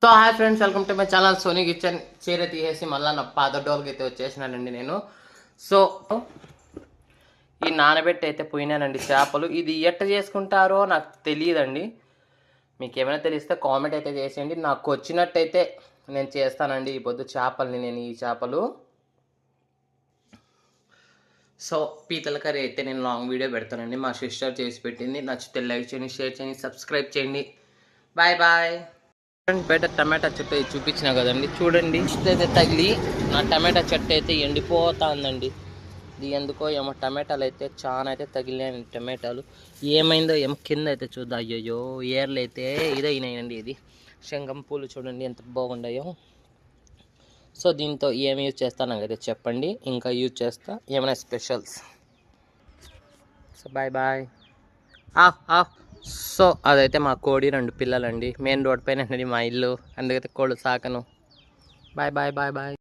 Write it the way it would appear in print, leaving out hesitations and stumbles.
So hi friends, welcome to my channel Sony kitchen. చీర తీసేసి మళ్ళీ నా పాత డోర్కి అయితే వచ్చేసినానండి నేను. సో ఈ నానబెట్టి అయితే పోయినానండి చేపలు. ఇది ఎట్ట చేసుకుంటారో నాకు తెలియదండి. మీకు ఏమైనా తెలిస్తే కామెంట్ అయితే చేసేయండి. నాకు వచ్చినట్టయితే నేను చేస్తానండి ఈ పొద్దు చేపల్ని. నేను ఈ చేపలు సో పీతల కర్రీ అయితే నేను లాంగ్ వీడియో పెడతానండి. మా సిస్టర్ చేసి పెట్టింది. నచ్చితే లైక్ చేయండి, షేర్ చేయండి, సబ్స్క్రైబ్ చేయండి. Bye bye. బయట టమాటా చెట్టు అయితే చూపించిన కదండి, చూడండి. అయితే తగిలి నా టమాటా చెట్టు అయితే ఎండిపోతా ఉందండి. ఇది ఎందుకో ఏమో టమాటాలు అయితే చాలా అయితే తగిలినాయండి. టమాటాలు ఏమైందో ఏమో కింద అయితే చూద్దాం. అయ్యో ఏర్లు అయితే ఇదైనాయండి. ఇది శంఖం పూలు చూడండి ఎంత బాగుండాయో. సో దీంతో ఏమి యూజ్ చేస్తాను నాకైతే చెప్పండి. ఇంకా యూజ్ చేస్తా ఏమైనా specials. So bye bye. So అదైతే మా కోడి 2 పిల్లలండి. మెయిన్ రోడ్ పైన మా ఇల్లు, అందుకైతే కోళ్ళు సాకను. Bye bye bye bye.